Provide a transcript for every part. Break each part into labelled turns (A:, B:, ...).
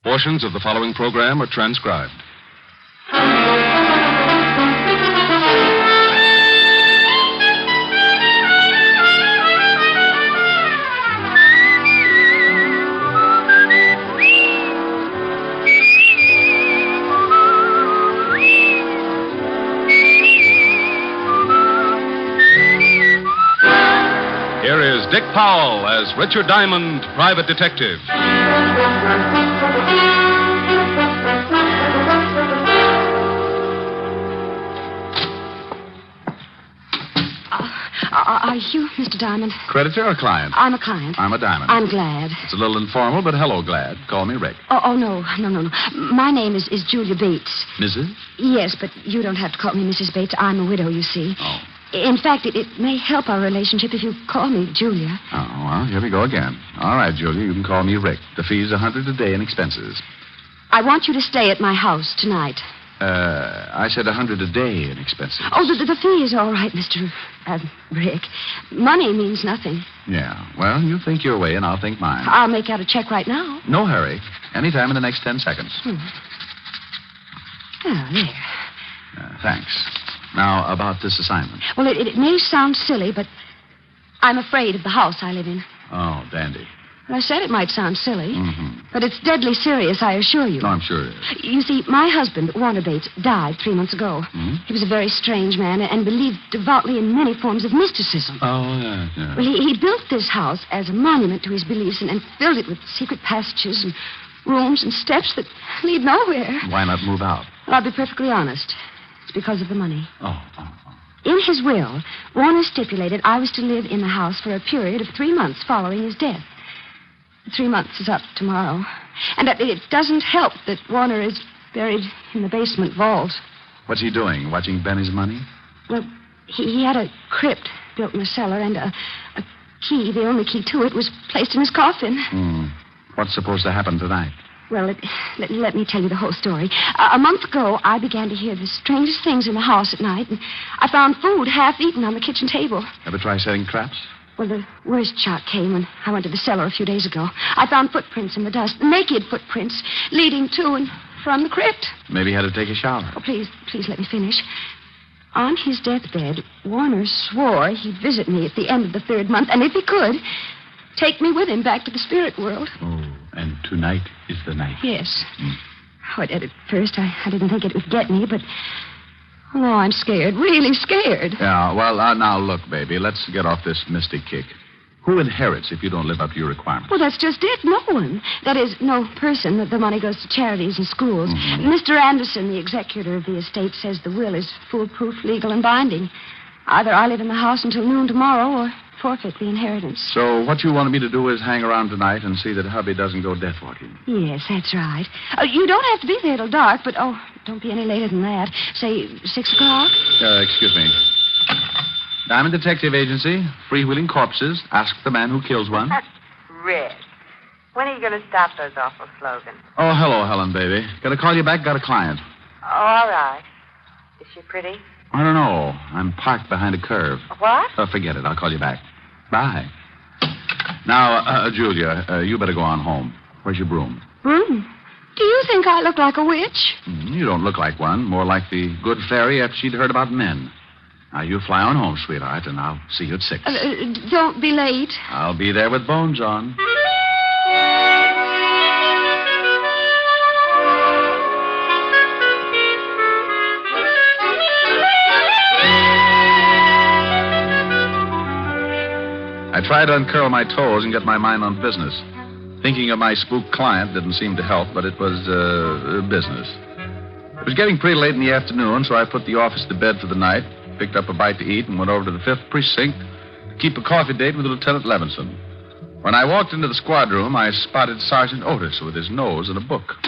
A: Portions of the following program are transcribed. Here is Dick Powell as Richard Diamond, private detective.
B: Are you Mr. Diamond?
A: Creditor or client?
B: I'm a client.
A: I'm a Diamond.
B: I'm glad.
A: It's a little informal, but hello, glad. Call me Rick.
B: Oh, no. My name is Julia Bates.
A: Mrs.?
B: Yes, but you don't have to call me Mrs. Bates. I'm a widow, you see.
A: Oh.
B: In fact, it may help our relationship if you call me Julia.
A: Oh, well, here we go again. All right, Julia, you can call me Rick. The fee's $100 a day in expenses.
B: I want you to stay at my house tonight.
A: I said $100 a day in expenses.
B: Oh, the fee is all right, Mr. Rick. Money means nothing.
A: Yeah, well, you think your way and I'll think mine.
B: I'll make out a check right now.
A: No hurry. Anytime in the next 10 seconds.
B: Oh, there.
A: Thanks. Now, about this assignment.
B: Well, it may sound silly, but I'm afraid of the house I live in.
A: Oh, dandy.
B: I said it might sound silly,
A: Mm-hmm.
B: but it's deadly serious, I assure you.
A: No, I'm sure it is.
B: You see, my husband, Warner Bates, died 3 months ago.
A: Mm-hmm.
B: He was a very strange man and believed devoutly in many forms of mysticism.
A: Oh, yeah.
B: Well, he built this house as a monument to his beliefs and filled it with secret passages and rooms and steps that lead nowhere.
A: Why not move out?
B: Well, I'll be perfectly honest. It's because of the money.
A: Oh.
B: In his will, Warner stipulated I was to live in the house for a period of 3 months following his death. 3 months is up tomorrow. And it doesn't help that Warner is buried in the basement vault.
A: What's he doing? Watching Benny's money?
B: Well, he had a crypt built in the cellar, and a key, the only key to it, was placed in his coffin.
A: What's supposed to happen tonight?
B: Well, let me tell you the whole story. A month ago, I began to hear the strangest things in the house at night, and I found food half eaten on the kitchen table.
A: Ever try setting traps?
B: Well, the worst shot came when I went to the cellar a few days ago. I found footprints in the dust, naked footprints, leading to and from the crypt.
A: Maybe he had to take a shower.
B: Oh, please let me finish. On his deathbed, Warner swore he'd visit me at the end of the 3rd month, and if he could, take me with him back to the spirit world.
A: Oh, and tonight is the night.
B: Yes. Oh, at first, I didn't think it would get me, but... Oh, I'm scared, really scared.
A: Yeah, well, now, look, baby, let's get off this mystic kick. Who inherits if you don't live up to your requirements?
B: Well, that's just it. No one. That is, no person. The money goes to charities and schools.
A: Mm-hmm.
B: Mr. Anderson, the executor of the estate, says the will is foolproof, legal, and binding. Either I live in the house until noon tomorrow or forfeit the inheritance.
A: So what you wanted me to do is hang around tonight and see that hubby doesn't go death walking.
B: Yes, that's right. You don't have to be there till dark, but, don't be any later than that. Say 6 o'clock?
A: Excuse me. Diamond Detective Agency, freewheeling corpses. Ask the man who kills one.
C: Rick, when are you going to stop those awful slogans?
A: Oh, hello, Helen, baby. Gotta call you back. Got a client.
C: Oh, all right. Is she pretty?
A: I don't know. I'm parked behind a curve.
C: What?
A: Oh, forget it. I'll call you back. Bye. Now, Julia, you better go on home. Where's your broom?
B: Broom? Do you think I look like a witch?
A: You don't look like one. More like the good fairy after she'd heard about men. Now, you fly on home, sweetheart, and I'll see you at 6.
B: Don't be late.
A: I'll be there with bones on. I tried to uncurl my toes and get my mind on business. Thinking of my spook client didn't seem to help, but it was business. It was getting pretty late in the afternoon, so I put the office to bed for the night, picked up a bite to eat, and went over to the 5th Precinct to keep a coffee date with Lieutenant Levinson. When I walked into the squad room, I spotted Sergeant Otis with his nose in a book.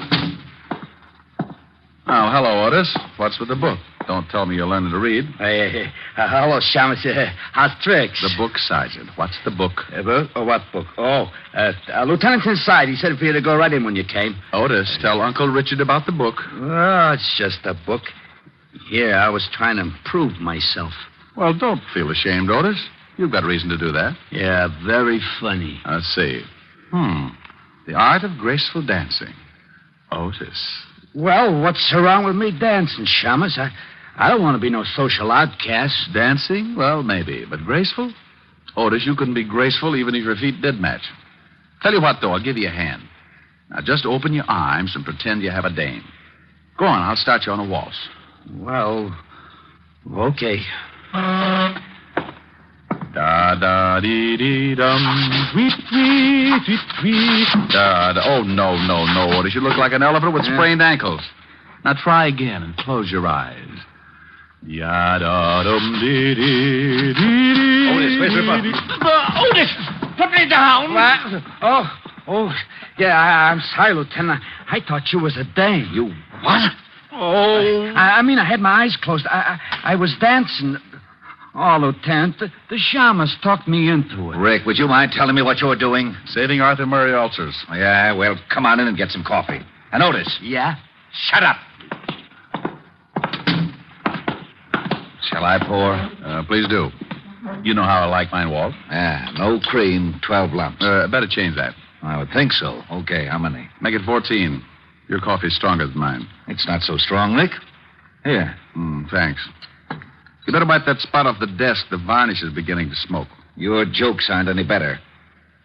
A: Oh, hello, Otis. What's with the book? Don't tell me you're learning to read.
D: Hello, Shamus. How's tricks?
A: The book, Sergeant. What's the book?
D: What book? Lieutenant's inside. He said for you to go right in when you came.
A: Otis, tell Uncle Richard about the book.
D: Oh, it's just a book. Here, I was trying to improve myself.
A: Well, don't feel ashamed, Otis. You've got reason to do that.
D: Yeah, very funny.
A: Let's see. The Art of Graceful Dancing. Otis.
D: Well, what's wrong with me dancing, Shamus? I don't want to be no social outcast.
A: Dancing? Well, maybe. But graceful? Otis, you couldn't be graceful even if your feet did match. Tell you what, though, I'll give you a hand. Now, just open your arms and pretend you have a dame. Go on, I'll start you on a waltz.
D: Well, okay.
A: Da-da-dee-dee-dum, tweet, tweet, tweet, tweet. Da-da. Oh, no, Otis. You look like an elephant with sprained ankles. Now, try again and close your eyes. Ya-da-dum-dee-dee-dee-dee.
D: Otis, where's your button? Otis, put me down. What? Oh, yeah, I'm sorry, Lieutenant. I thought you was a dame.
A: You what?
D: Oh. I mean, I had my eyes closed. I was dancing. Oh, Lieutenant, the shamus talked me into it.
E: Rick, would you mind telling me what you were doing?
A: Saving Arthur Murray ulcers.
E: Yeah, well, come on in and get some coffee. And Otis.
D: Yeah?
E: Shut up. Shall I pour?
A: Please do. You know how I like mine, Walt.
E: Yeah, no cream, 12 lumps.
A: Better change that.
E: I would think so. Okay, how many?
A: Make it 14. Your coffee's stronger than mine.
E: It's not so strong, Rick. Here.
A: Thanks. You better wipe that spot off the desk. The varnish is beginning to smoke.
E: Your jokes aren't any better.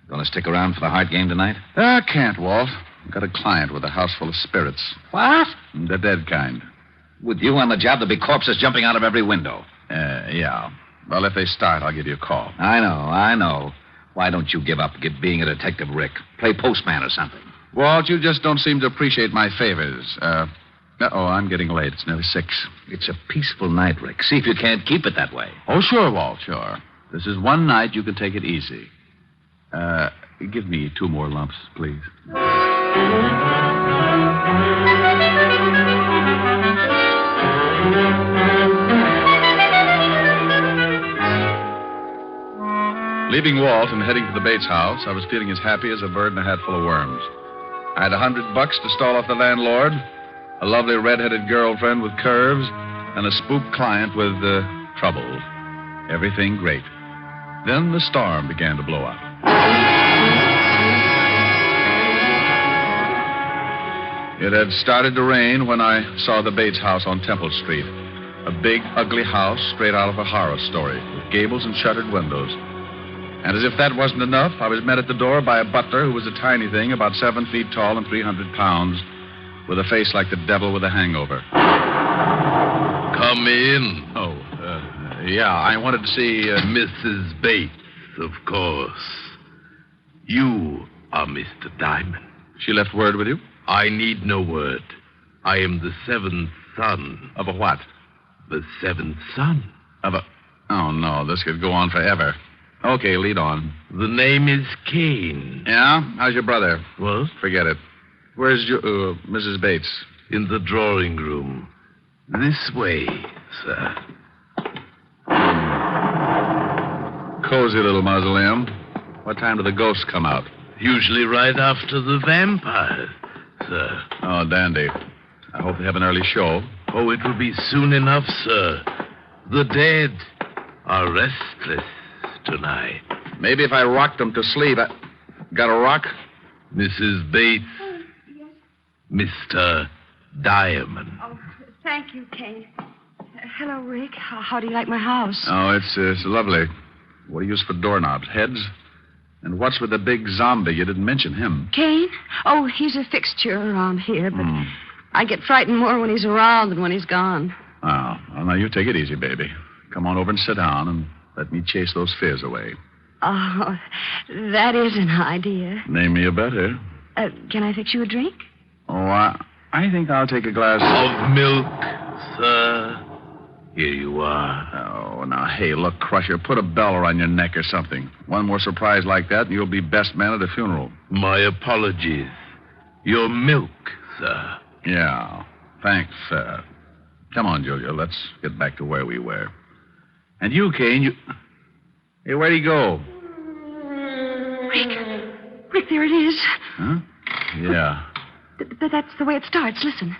E: Gonna stick around for the Hart game tonight?
A: I can't, Walt. I've got a client with a house full of spirits.
E: What?
A: The dead kind.
E: With you on the job, there'll be corpses jumping out of every window.
A: Yeah. Well, if they start, I'll give you a call.
E: I know. Why don't you give up being a detective, Rick? Play postman or something.
A: Walt, you just don't seem to appreciate my favors. I'm getting late. It's nearly 6.
E: It's a peaceful night, Rick. See if you can't keep it that way.
A: Oh, sure, Walt, sure. This is one night you can take it easy. Give me 2 more lumps, please. Leaving Walt and heading to the Bates house, I was feeling as happy as a bird in a hat full of worms. I had $100 to stall off the landlord, a lovely red-headed girlfriend with curves, and a spook client with troubles. Everything great. Then the storm began to blow up. It had started to rain when I saw the Bates house on Temple Street. A big, ugly house straight out of a horror story, with gables and shuttered windows. And as if that wasn't enough, I was met at the door by a butler who was a tiny thing, about 7 feet tall and 300 pounds, with a face like the devil with a hangover.
F: Come in.
A: Yeah, I wanted to see...
F: Mrs. Bates, of course. You are Mr. Diamond.
A: She left word with you?
F: I need no word. I am the 7th son.
A: Of a what?
F: The 7th son.
A: Of a... Oh, no, this could go on forever. Okay, lead on.
F: The name is Kane.
A: Yeah? How's your brother?
F: What?
A: Forget it. Where's your, Mrs. Bates?
F: In the drawing room. This way, sir.
A: Cozy little mausoleum. What time do the ghosts come out?
F: Usually right after the vampires, sir.
A: Oh, dandy. I hope they have an early show.
F: Oh, it will be soon enough, sir. The dead are restless tonight.
A: Maybe if I rocked them to sleep. Got a rock?
F: Mrs. Bates. Mr. Diamond.
B: Oh, thank you, Kane. Hello, Rick. How do you like my house?
A: Oh, it's lovely. What do you use for doorknobs? Heads? And what's with the big zombie? You didn't mention him.
B: Kane? Oh, he's a fixture around here, but I get frightened more when he's around than when he's gone.
A: Oh, well, now you take it easy, baby. Come on over and sit down and let me chase those fears away.
B: Oh, that is an idea.
A: Name me a better.
B: Can I fix you a drink?
A: Oh, I think I'll take a glass
F: of milk, sir. Here you are.
A: Oh, now, hey, look, Crusher, put a bell around your neck or something. One more surprise like that, and you'll be best man at a funeral.
F: My apologies. Your milk, sir.
A: Yeah, thanks, sir. Come on, Julia, let's get back to where we were. And you, Kane, you... Hey, where'd he go?
B: Rick, there it is.
A: Huh? Yeah.
B: That's the way it starts. Listen.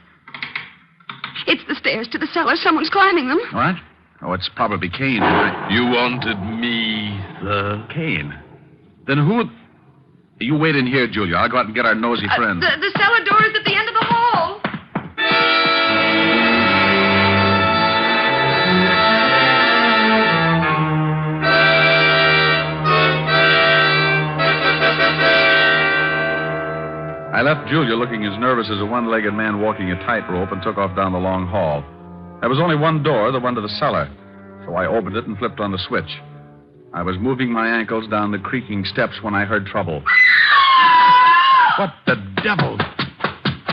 B: It's the stairs to the cellar. Someone's climbing them.
A: What? Oh, it's probably Kane.
F: You wanted me, sir.
A: Kane? Then who... You wait in here, Julia. I'll go out and get our nosy friend.
B: The cellar door is at the end of the hall.
A: I left Julia looking as nervous as a one-legged man walking a tightrope and took off down the long hall. There was only one door, the one to the cellar, so I opened it and flipped on the switch. I was moving my ankles down the creaking steps when I heard trouble. What the devil?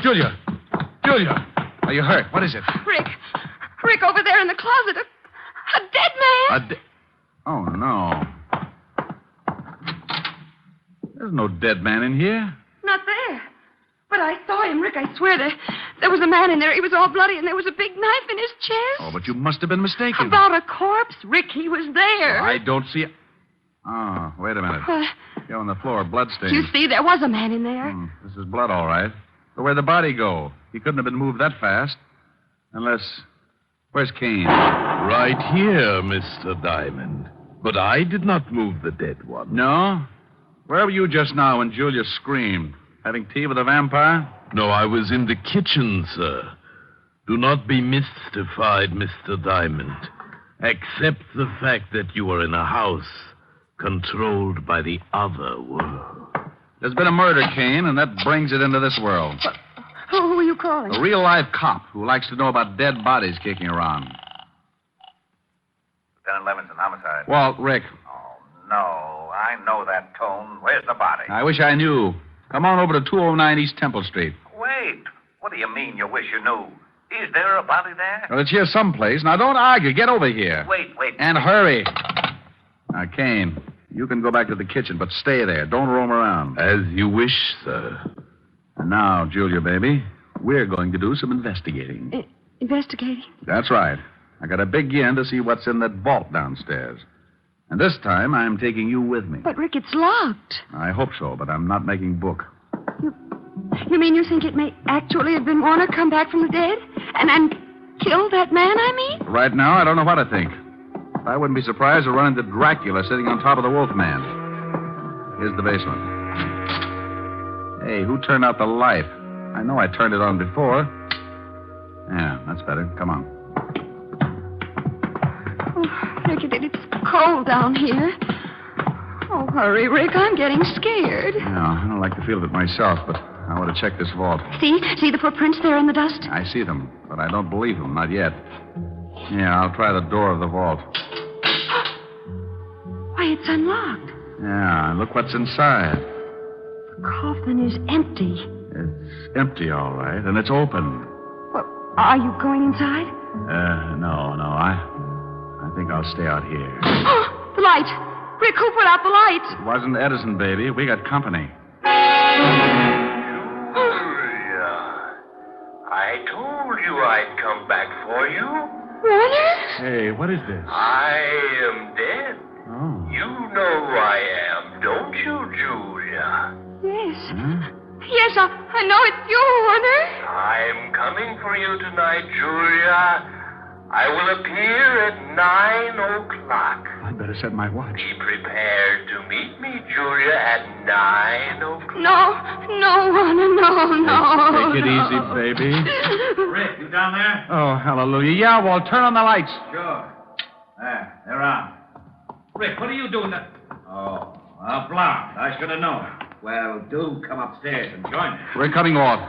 A: Julia! Julia! Are you hurt? What is it?
B: Rick, over there in the closet. A dead man.
A: Oh, no. There's no dead man in here.
B: Not there. But I saw him, Rick. I swear there was a man in there. He was all bloody, and there was a big knife in his chest.
A: Oh, but you must have been mistaken.
B: About a corpse, Rick. He was there.
A: I don't see it. Oh, wait a minute. Here on the floor, bloodstains.
B: You see, there was a man in there.
A: This is blood, all right. But where'd the body go? He couldn't have been moved that fast. Unless... Where's Kane?
F: Right here, Mr. Diamond. But I did not move the dead one.
A: No? Where were you just now when Julia screamed? Having tea with a vampire?
F: No, I was in the kitchen, sir. Do not be mystified, Mr. Diamond. Accept the fact that you are in a house controlled by the other world.
A: There's been a murder, Kane, and that brings it into this world.
B: Who are you calling?
A: A real-life cop who likes to know about dead bodies kicking around.
E: Lieutenant Levinson, homicide.
A: Walt, Rick.
E: Oh, no. I know that tone. Where's the body?
A: I wish I knew. Come on over to 209 East Temple Street.
E: Wait. What do you mean you wish you knew? Is there a body there?
A: Well, it's here someplace. Now, don't argue. Get over here.
E: Wait.
A: And hurry. Now, Kane, you can go back to the kitchen, but stay there. Don't roam around.
F: As you wish, sir.
A: And now, Julia, baby, we're going to do some investigating.
B: Investigating?
A: That's right. I got a big yen to see what's in that vault downstairs. And this time, I'm taking you with me.
B: But, Rick, it's locked.
A: I hope so, but I'm not making book.
B: You mean you think it may actually have been Warner come back from the dead? And killed that man, I mean?
A: Right now, I don't know what to think. I wouldn't be surprised to run into Dracula sitting on top of the Wolfman. Here's the basement. Hey, who turned out the light? I know I turned it on before. Yeah, that's better. Come on.
B: Oh, Rick, it's cold down here. Oh, hurry, Rick. I'm getting scared.
A: Yeah, I don't like the feel of it myself, but I want to check this vault.
B: See the footprints there in the dust?
A: I see them, but I don't believe them. Not yet. Yeah, I'll try the door of the vault.
B: Why, it's unlocked.
A: Yeah, look what's inside.
B: The coffin is empty.
A: It's empty, all right, and it's open.
B: Well, are you going inside?
A: No. I think I'll stay out here.
B: The light! Rick, who put out the light?
A: It wasn't Edison, baby. We got company.
F: Julia, I told you I'd come back for you.
B: Warner?
A: Hey, what is this?
F: I am dead.
A: Oh.
F: You know who I am, don't you, Julia?
B: Yes.
A: Huh?
B: Yes, I know it's you, Warner.
F: I'm coming for you tonight, Julia. I will appear at 9 o'clock.
A: I'd better set my watch.
F: Be prepared to meet me, Julia, at 9 o'clock.
B: No, Warner, no.
A: Take it easy, baby.
D: Rick, you down there?
A: Oh, hallelujah. Yeah, Walt, turn on the lights.
D: Sure. There, they're on. Rick, what are you doing there? Oh, a blonde. I should have known. Well, do come upstairs and join me.
A: We're coming off.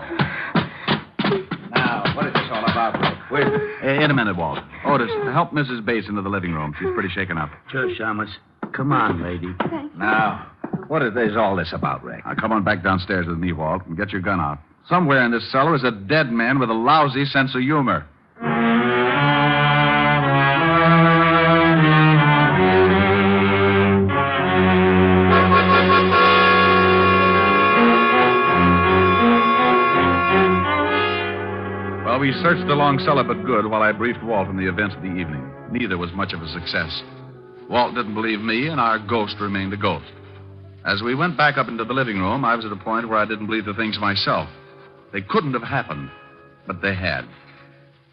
D: Now, what is this all about, Rick?
A: Wait in a minute, Walt. Otis, help Mrs. Bates into the living room. She's pretty shaken up.
D: Sure, Shamus. Come on, lady.
B: Thanks.
D: Now, what is all this about, Rick?
A: Now, come on back downstairs with me, Walt, and get your gun out. Somewhere in this cellar is a dead man with a lousy sense of humor. Well, we searched the long cellar but good while I briefed Walt on the events of the evening. Neither was much of a success. Walt didn't believe me, and our ghost remained a ghost. As we went back up into the living room, I was at a point where I didn't believe the things myself. They couldn't have happened, but they had.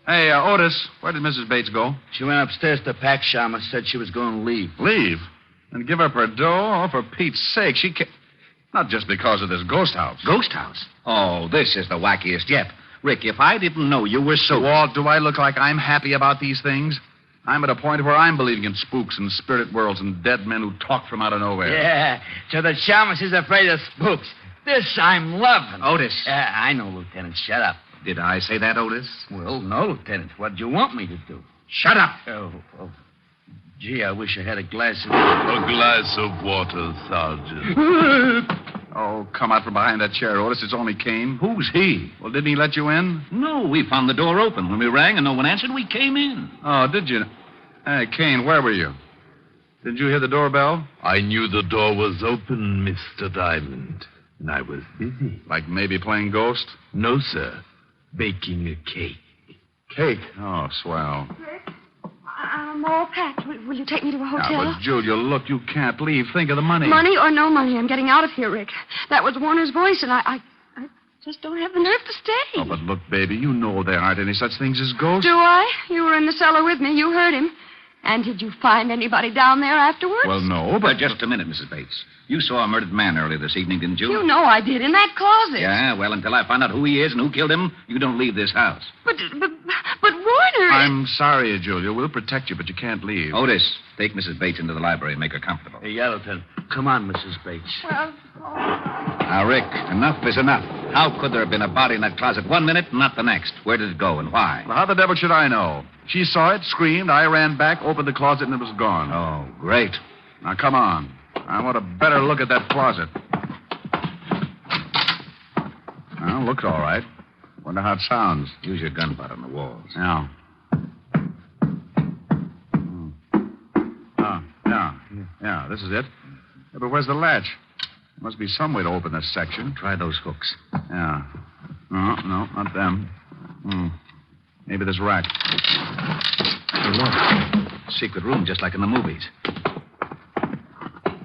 A: Hey, Otis, where did Mrs. Bates go?
D: She went upstairs to pack, Shamus. Said she was going to leave.
A: Leave? And give up her dough? Oh, for Pete's sake, she can't... Not just because of this ghost house.
D: Ghost house? Oh, this is the wackiest yet. Rick, if I didn't know you were so...
A: Walt, do I look like I'm happy about these things? I'm at a point where I'm believing in spooks and spirit worlds and dead men who talk from out of nowhere.
D: Yeah, so that Shamus is afraid of spooks.
G: This I'm loving.
E: Otis.
G: I know, Lieutenant. Shut up.
E: Did I say that, Otis?
G: Well, no, Lieutenant. What do you want me to do?
E: Shut up.
G: Oh. Gee, I wish I had a glass of...
F: A glass of water, Sergeant.
A: Oh, come out from behind that chair, Otis. It's only Kane.
E: Who's he?
A: Well, didn't he let you in?
E: No, we found the door open. When we rang and no one answered, we came in.
A: Oh, did you? Hey, Kane, where were you? Didn't you hear the doorbell?
F: I knew the door was open, Mr. Diamond, and I was busy.
A: Like maybe playing Ghost?
F: No, sir. Baking a cake.
A: Cake? Oh, swell.
B: I'm all packed. Will you take me to a hotel?
A: Now, but, Julia, look, you can't leave. Think of the money.
B: Money or no money, I'm getting out of here, Rick. That was Warner's voice, and I just don't have the nerve to stay.
A: Oh, but look, baby, you know there aren't any such things as ghosts.
B: Do I? You were in the cellar with me. You heard him. And did you find anybody down there afterwards?
A: Well, no, but...
E: Just a minute, Mrs. Bates. You saw a murdered man earlier this evening, didn't you?
B: You know I did, in that closet.
E: Yeah, well, until I find out who he is and who killed him, you don't leave this house.
B: But Warner...
A: I'm sorry, Julia. We'll protect you, but you can't leave.
E: Otis, take Mrs. Bates into the library and make her comfortable.
G: Yeah, Lieutenant. Come on, Mrs. Bates.
B: Well,
E: Now, Rick, enough is enough. How could there have been a body in that closet one minute and not the next? Where did it go and why?
A: Well, how the devil should I know? She saw it, screamed, I ran back, opened the closet, and it was gone.
E: Oh, great.
A: Now, come on. I want a better look at that closet. Well, looks all right. Wonder how it sounds.
E: Use your gun butt on the walls.
A: Yeah. Yeah, this is it. Yeah, but where's the latch? Must be some way to open this section.
E: Try those hooks.
A: Yeah. No, not them. Maybe this rack.
E: Hey, look. Secret room, just like in the movies.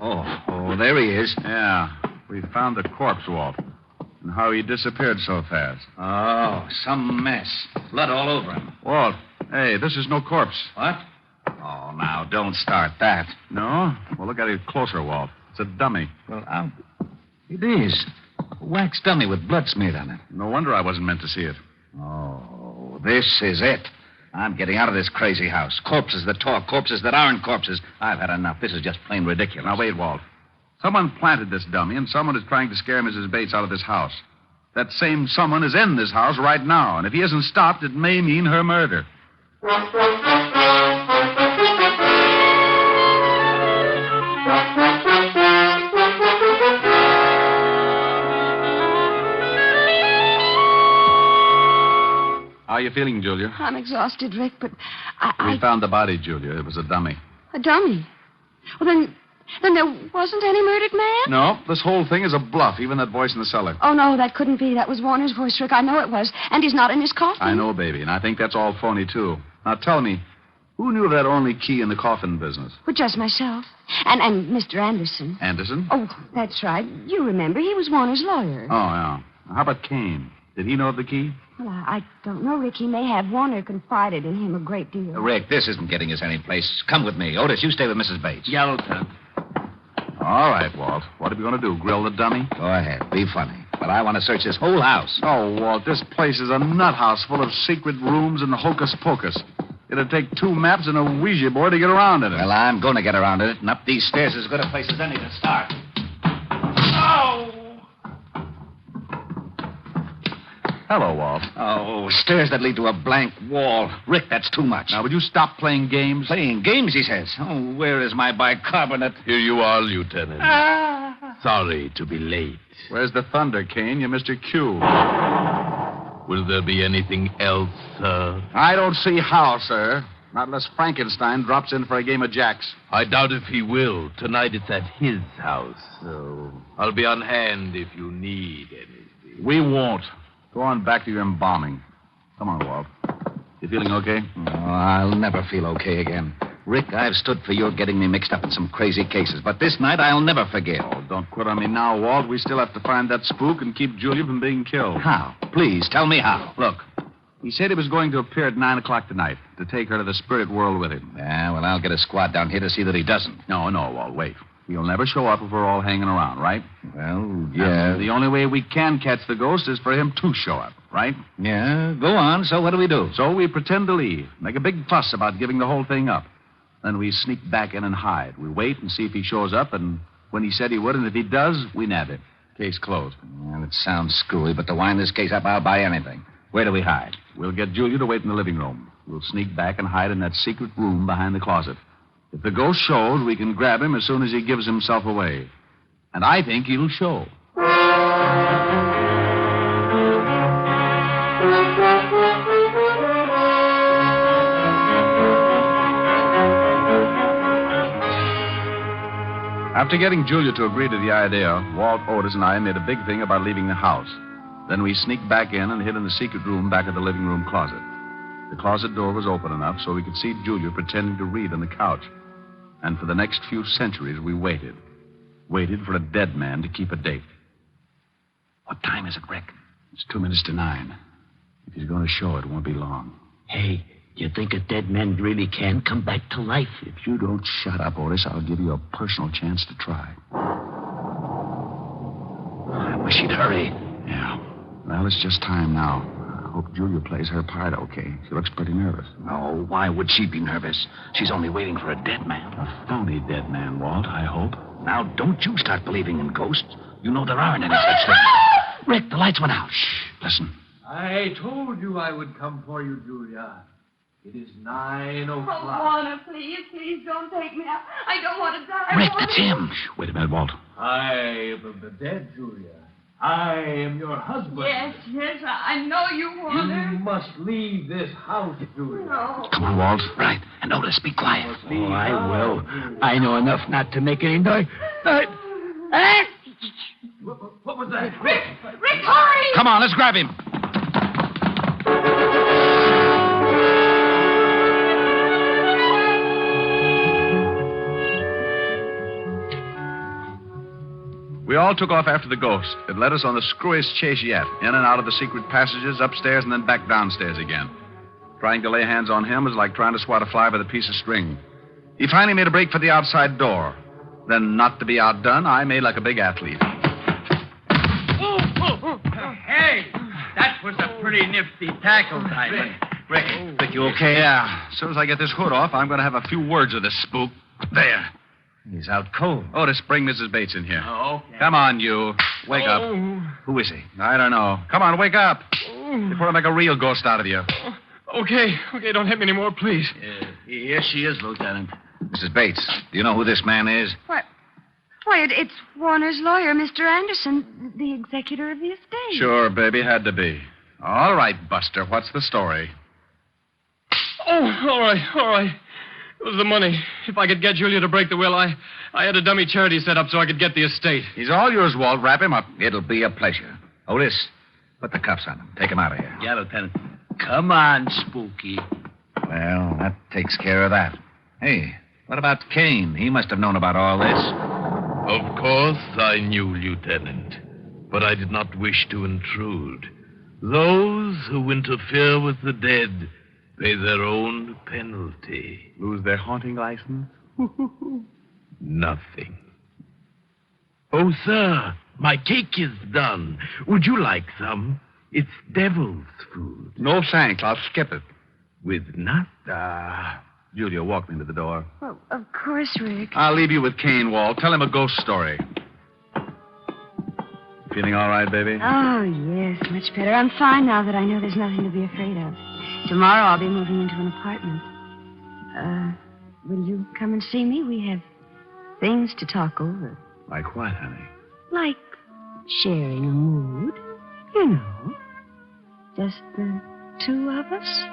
E: Oh, there he is.
A: Yeah. We found the corpse, Walt. And how he disappeared so fast.
E: Oh, some mess. Blood all over him.
A: Walt, hey, this is no corpse.
E: What? Oh, now, don't start that.
A: No? Well, look at it closer, Walt. It's a dummy.
E: Well, it is. A wax dummy with blood smeared on it.
A: No wonder I wasn't meant to see it.
E: Oh, this is it. I'm getting out of this crazy house. Corpses that talk, corpses that aren't corpses. I've had enough. This is just plain ridiculous.
A: Now, wait, Walt. Someone planted this dummy, and someone is trying to scare Mrs. Bates out of this house. That same someone is in this house right now, and if he isn't stopped, it may mean her murder. How are you feeling, Julia?
B: I'm exhausted, Rick, but
A: We found the body, Julia. It was a dummy.
B: A dummy? Well, then there wasn't any murdered man?
A: No, this whole thing is a bluff, even that voice in the cellar.
B: Oh, no, that couldn't be. That was Warner's voice, Rick. I know it was. And he's not in his coffin.
A: I know, baby, and I think that's all phony, too. Now, tell me, who knew of that only key in the coffin business?
B: Well, just myself. And Mr. Anderson.
A: Anderson?
B: Oh, that's right. You remember, he was Warner's lawyer.
A: Oh, yeah. Now, how about Kane? Did he know of the key?
B: Well, I don't know, Rick. He may have. Warner confided in him a great deal.
E: Rick, this isn't getting us any place. Come with me. Otis, you stay with Mrs. Bates.
G: Yeah, Lieutenant.
A: All right, Walt. What are we going to do, grill the dummy?
E: Go ahead. Be funny. But I want to search this whole house.
A: Oh, Walt, this place is a nut house full of secret rooms and hocus pocus. It'd take 2 maps and a Ouija board to get around in it.
E: Well, I'm going to get around it, and up these stairs is as good a place as any to start. Oh!
A: Hello, Walt.
E: Oh, stairs that lead to a blank wall. Rick, that's too much.
A: Now, would you stop playing games?
E: Playing games, he says. Oh, where is my bicarbonate?
F: Here you are, Lieutenant. Sorry to be late.
A: Where's the thunder, Kane? You're Mr. Q.
F: Will there be anything else, sir?
A: I don't see how, sir. Not unless Frankenstein drops in for a game of jacks.
F: I doubt if he will. Tonight it's at his house, so I'll be on hand if you need anything.
A: We won't. Go on back to your embalming. Come on, Walt. You feeling okay?
E: Oh, I'll never feel okay again. Rick, I've stood for your getting me mixed up in some crazy cases, but this night I'll never forget.
A: Oh, don't quit on me now, Walt. We still have to find that spook and keep Julia from being killed.
E: How? Please, tell me how.
A: Look, he said he was going to appear at 9 o'clock tonight to take her to the spirit world with him.
E: Yeah, well, I'll get a squad down here to see that he doesn't.
A: No, Walt, wait. He'll never show up if we're all hanging around, right?
E: Well, yeah.
A: The only way we can catch the ghost is for him to show up, right?
E: Yeah, go on. So what do we do?
A: So we pretend to leave, make a big fuss about giving the whole thing up. Then we sneak back in and hide. We wait and see if he shows up, and when he said he would, and if he does, we nab him. Case closed.
E: Well, it sounds screwy, but to wind this case up, I'll buy anything. Where do we hide?
A: We'll get Julia to wait in the living room. We'll sneak back and hide in that secret room behind the closet. If the ghost shows, we can grab him as soon as he gives himself away. And I think he'll show. After getting Julia to agree to the idea, Walt, Otis, and I made a big thing about leaving the house. Then we sneaked back in and hid in the secret room back of the living room closet. The closet door was open enough so we could see Julia pretending to read on the couch. And for the next few centuries, we waited. Waited for a dead man to keep a date.
E: What time is it, Rick?
A: It's 2 minutes to 9. If he's going to show, it won't be long.
G: Hey, you think a dead man really can come back to life?
A: If you don't shut up, Otis, I'll give you a personal chance to try.
E: I wish he'd hurry.
A: Yeah. Well, it's just time now. I hope Julia plays her part okay. She looks pretty nervous.
E: No, why would she be nervous? She's only waiting for a dead man.
A: A phony dead man, Walt, I hope.
E: Now, don't you start believing in ghosts. You know there aren't any such things. Rick, the lights went out. Shh, listen.
H: I told you I would come for you, Julia. It is 9 o'clock.
B: Oh, Warner, please don't take me out. I don't want to die.
E: Rick, that's him.
A: Shh, wait a minute, Walt.
H: I am the dead, Julia. I am your husband.
B: Yes, I know you, Warner.
H: You must leave this house, Julia.
B: No.
E: Come on, Walt. Right. And Otis, be quiet.
G: Oh, I will. I know enough not to make any noise.
H: What was that?
B: Rick, hurry!
E: Come on, let's grab him.
A: We all took off after the ghost. It led us on the screwiest chase yet, in and out of the secret passages, upstairs, and then back downstairs again. Trying to lay hands on him was like trying to swat a fly with a piece of string. He finally made a break for the outside door. Then, not to be outdone, I made like a big athlete.
D: Hey, that was a pretty nifty tackle, Diamond.
A: Rick, you okay? Yeah. As soon as I get this hood off, I'm going to have a few words with this spook. There.
E: He's out cold.
A: Otis, bring Mrs. Bates in here.
D: Oh, okay.
A: Come on, you. Wake up.
E: Who is he?
A: I don't know. Come on, wake up. Before I make a real ghost out of you.
H: Okay, don't hit me anymore, please.
G: Here she is, Lieutenant.
E: Mrs. Bates, do you know who this man is?
B: What? Why, it's Warner's lawyer, Mr. Anderson, the executor of the estate.
A: Sure, baby, had to be. All right, Buster, what's the story?
H: Oh, all right. It was the money. If I could get Julia to break the will, I had a dummy charity set up so I could get the estate.
A: He's all yours, Walt. Wrap him up.
E: It'll be a pleasure. Otis, put the cuffs on him. Take him out of here.
G: Yeah, Lieutenant. Come on, Spooky.
E: Well, that takes care of that. Hey, what about Kane? He must have known about all this.
F: Of course I knew, Lieutenant, but I did not wish to intrude. Those who interfere with the dead pay their own penalty.
A: Lose their haunting license?
F: Nothing. Oh, sir, my cake is done. Would you like some? It's devil's food.
A: No thanks. I'll skip it.
F: With nuts?
A: Julia, walk me to the door.
B: Well, of course, Rick.
A: I'll leave you with Kane, Walt. Tell him a ghost story. Feeling all right, baby?
B: Oh, yes, much better. I'm fine now that I know there's nothing to be afraid of. Tomorrow I'll be moving into an apartment. Will you come and see me? We have things to talk over.
A: Like what, honey?
B: Like sharing a mood. You know. Just the two of us.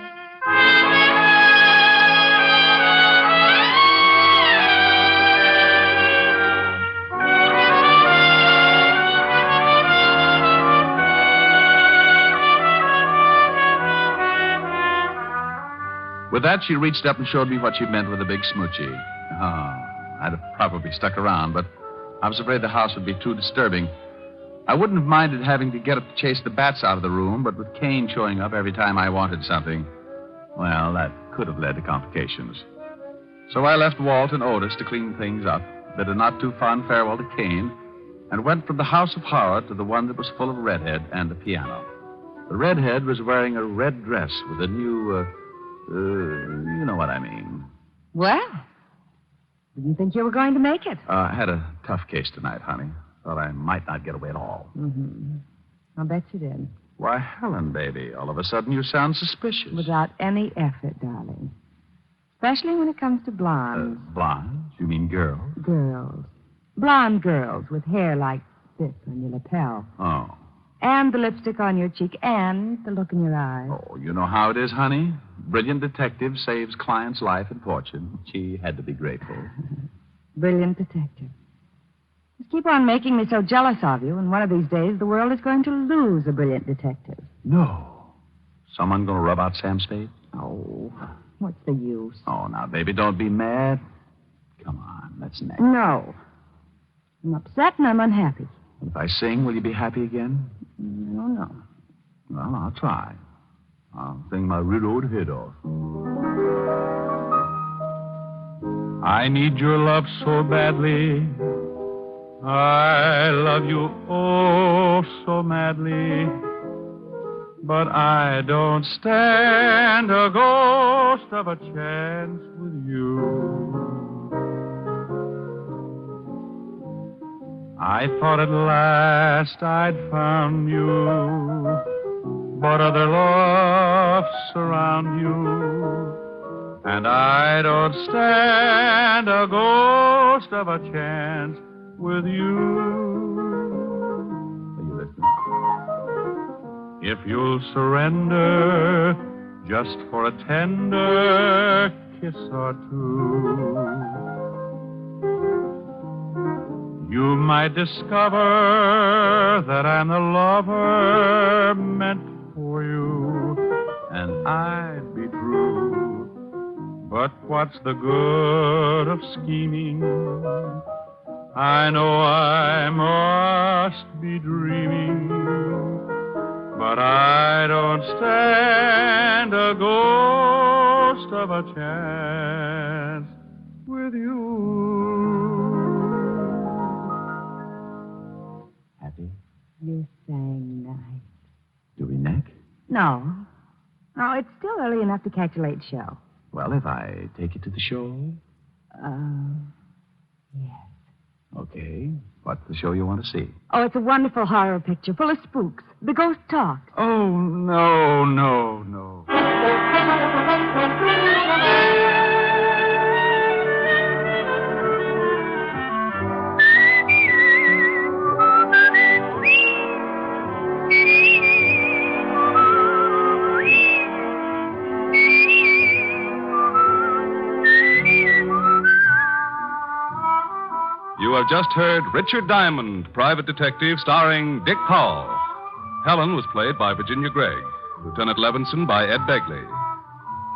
A: With that, she reached up and showed me what she meant with a big smoochie. I'd have probably stuck around, but I was afraid the house would be too disturbing. I wouldn't have minded having to get up to chase the bats out of the room, but with Kane showing up every time I wanted something, well, that could have led to complications. So I left Walt and Otis to clean things up, bid a not too fond farewell to Kane, and went from the house of horror to the one that was full of redhead and a piano. The redhead was wearing a red dress with a new, you know what I mean.
B: Well, didn't think you were going to make it.
A: I had a tough case tonight, honey. Thought I might not get away at all.
I: Mm-hmm. I'll bet you did.
A: Why, Helen, baby, all of a sudden you sound suspicious.
I: Without any effort, darling. Especially when it comes to blondes.
A: Blondes? You mean girls?
I: Girls. Blonde girls with hair like this on your lapel.
A: Oh.
I: And the lipstick on your cheek and the look in your eyes.
A: Oh, you know how it is, honey? Brilliant detective saves client's life and fortune. She had to be grateful.
I: Brilliant detective. Just keep on making me so jealous of you, and one of these days the world is going to lose a brilliant detective.
A: No. Someone going to rub out Sam's fate?
I: Oh, what's the use?
A: Oh, now, baby, don't be mad. Come on, let's next.
I: No. I'm upset and I'm unhappy.
A: If I sing, will you be happy again?
I: I don't know.
A: Well, I'll try. I'll sing my red old head off. I need your love so badly. I love you oh so madly. But I don't stand a ghost of a chance with you. I thought at last I'd found you, but other loves surround you, and I don't stand a ghost of a chance with you. Are you listening? If you'll surrender just for a tender kiss or two, you might discover that I'm the lover meant for you, and I'd be true. But what's the good of scheming? I know I must be dreaming, but I don't stand a ghost of a chance with you.
I: You sang nice.
A: Do we neck?
I: No. No, it's still early enough to catch a late show.
A: Well, if I take you to the show?
I: Yes.
A: Okay. What's the show you want to see?
I: Oh, it's a wonderful horror picture full of spooks. The ghost talk.
A: Oh, no.
J: You have just heard Richard Diamond, Private Detective, starring Dick Powell. Helen was played by Virginia Gregg, Lieutenant Levinson by Ed Begley.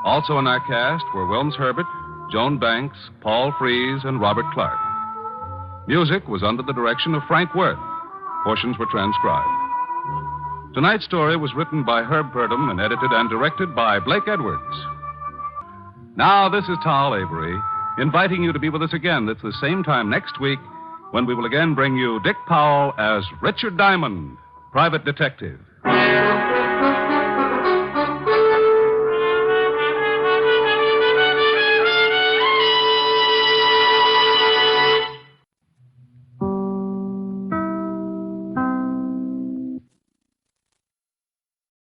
J: Also in our cast were Wilms Herbert, Joan Banks, Paul Frees, and Robert Clark. Music was under the direction of Frank Worth. Portions were transcribed. Tonight's story was written by Herb Purdom and edited and directed by Blake Edwards. Now, this is Tal Avery, inviting you to be with us again at the same time next week when we will again bring you Dick Powell as Richard Diamond, Private Detective.